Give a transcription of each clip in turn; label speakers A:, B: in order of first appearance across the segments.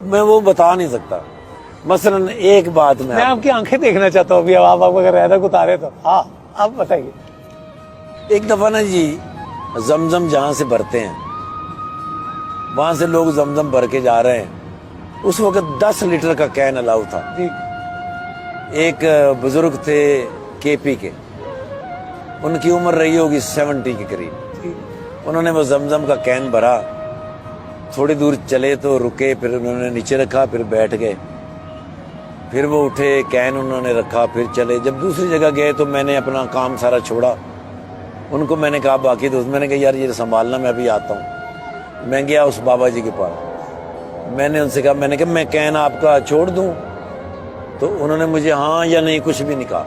A: میں وہ بتا نہیں سکتا. مثلاً ایک بات
B: میں آپ کی آنکھیں دیکھنا چاہتا ہوں ابھی. آپ اگر رہدک اتارے تو ہاں آپ بتائیے.
A: ایک دفعہ نا جی زمزم جہاں سے بھرتے ہیں وہاں سے لوگ زمزم بھر کے جا رہے ہیں. اس وقت 10 لیٹر کا کین الاؤ تھا.
B: جی
A: ایک بزرگ تھے کے پی کے, ان کی عمر رہی ہوگی 70 کے قریب.
B: جی
A: انہوں نے وہ زمزم کا کین بھرا, تھوڑی دور چلے تو رکے, پھر انہوں نے نیچے رکھا, پھر بیٹھ گئے, پھر وہ اٹھے, کین انہوں نے رکھا, پھر چلے. جب دوسری جگہ گئے تو میں نے اپنا کام سارا چھوڑا. ان کو میں نے کہا, باقی دوست, میں نے کہا یار یہ سنبھالنا, میں ابھی آتا ہوں. میں گیا اس بابا جی کے پاس, میں نے ان سے کہا, میں نے کہا میں کین آپ کا چھوڑ دوں؟ تو انہوں نے مجھے ہاں یا نہیں کچھ بھی نہیں کہا.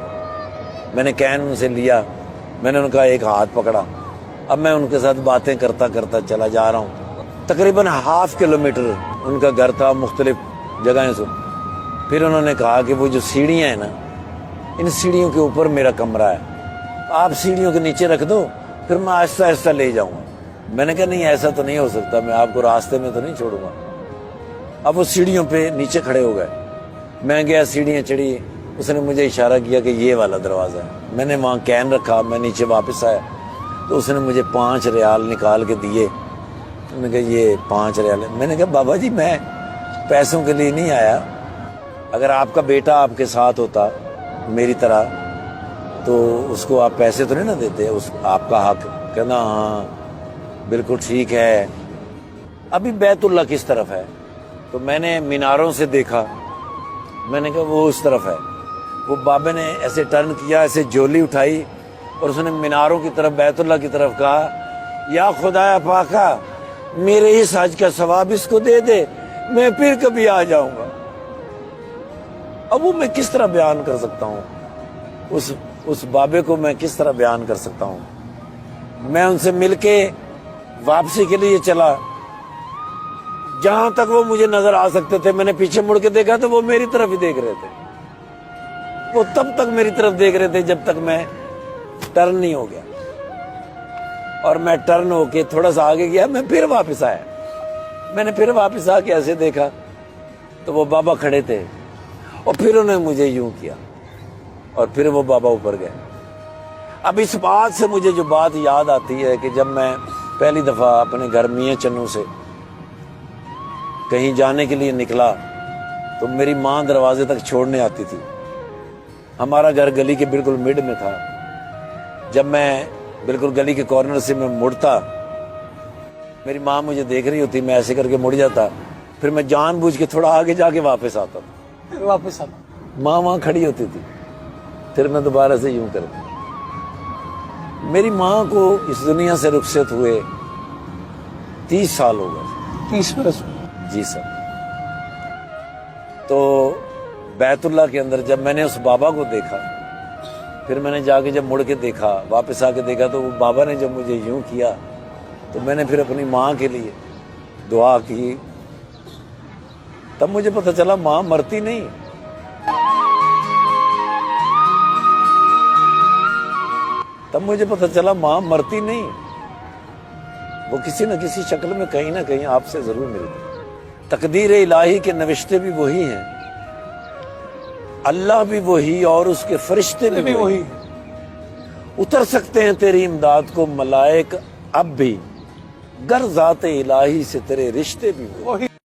A: میں نے کین ان سے لیا, میں نے ان کا ایک ہاتھ پکڑا. اب میں ان کے ساتھ باتیں کرتا کرتا چلا جا رہا ہوں. تقریباً ½ کلومیٹر ان کا گھر تھا, مختلف جگہیں سے. پھر انہوں نے کہا کہ وہ جو سیڑھیاں ہیں نا, ان سیڑھیوں کے اوپر میرا کمرہ ہے, آپ سیڑھیوں کے نیچے رکھ دو, پھر میں آہستہ آہستہ لے جاؤں گا. میں نے کہا نہیں ایسا تو نہیں ہو سکتا, میں آپ کو راستے میں تو نہیں چھوڑوں گا. اب وہ سیڑھیوں پہ نیچے کھڑے ہو گئے. میں گیا, سیڑھیاں چڑھی, اس نے مجھے اشارہ کیا کہ یہ والا دروازہ ہے. میں نے وہاں کین رکھا, میں نیچے واپس آیا تو اس نے مجھے 5 ریال نکال کے دیے. میں نے کہا یہ 5 ریال ہے. میں نے کہا بابا جی میں پیسوں کے لیے نہیں آیا, اگر آپ کا بیٹا آپ کے ساتھ ہوتا میری طرح تو اس کو آپ پیسے تو نہیں نہ دیتے, اس آپ کا حق. کہنا ہاں بالکل ٹھیک ہے. ابھی بیت اللہ کس طرف ہے؟ تو میں نے میناروں سے دیکھا, میں نے کہا وہ اس طرف ہے. وہ بابے نے ایسے ٹرن کیا, ایسے جولی اٹھائی اور اس نے میناروں کی طرف, بیت اللہ کی طرف کہا, یا خدایا پاکا میرے اس حج کا ثواب اس کو دے دے, میں پھر کبھی آ جاؤں گا. اب وہ میں کس طرح بیان کر سکتا ہوں, اس بابے کو میں کس طرح بیان کر سکتا ہوں. میں ان سے مل کے واپسی کے لیے چلا, جہاں تک وہ مجھے نظر آ سکتے تھے. میں نے پیچھے مڑ کے دیکھا تو وہ میری طرف ہی دیکھ رہے تھے. وہ تب تک میری طرف دیکھ رہے تھے جب تک میں ٹرن نہیں ہو گیا. اور میں ٹرن ہو کے تھوڑا سا آگے گیا, میں پھر واپس آیا. میں نے پھر واپس آ کے ایسے دیکھا تو وہ بابا کھڑے تھے, اور پھر انہوں نے مجھے یوں کیا, اور پھر وہ بابا اوپر گئے. اب اس بات سے مجھے جو بات یاد آتی ہے کہ جب میں پہلی دفعہ اپنے گھر میاں چنو سے کہیں جانے کے لیے نکلا تو میری ماں دروازے تک چھوڑنے آتی تھی. ہمارا گھر گلی کے بالکل مڈ میں تھا. جب میں بالکل گلی کے کارنر سے میں مڑتا, میری ماں مجھے دیکھ رہی ہوتی, میں ایسے کر کے مڑ جاتا, پھر میں جان بوجھ کے تھوڑا آگے جا کے واپس آتا تھا.
B: پھر واپس آنا.
A: ماں وہاں کھڑی ہوتی تھی, پھر میں دوبارہ سے یوں کرتا. میری ماں کو اس دنیا سے رخصت ہوئے 30 سال ہو گئے.
B: 30 برس.
A: جی سر. تو بیت اللہ کے اندر جب میں نے اس بابا کو دیکھا, پھر میں نے جا کے جب مڑ کے دیکھا, واپس آ کے دیکھا, تو وہ بابا نے جب مجھے یوں کیا تو میں نے پھر اپنی ماں کے لیے دعا کی. تب مجھے پتہ چلا ماں مرتی نہیں. تب مجھے پتہ چلا ماں مرتی نہیں, وہ کسی نہ کسی شکل میں کہیں نہ کہیں آپ سے ضرور ملتی. تقدیر الہی کے نوشتے بھی وہی ہیں, اللہ بھی وہی, اور اس کے فرشتے بھی وہی. اتر سکتے ہیں تیری امداد کو ملائک اب بھی, گر ذات الہی سے تیرے رشتے بھی وہی.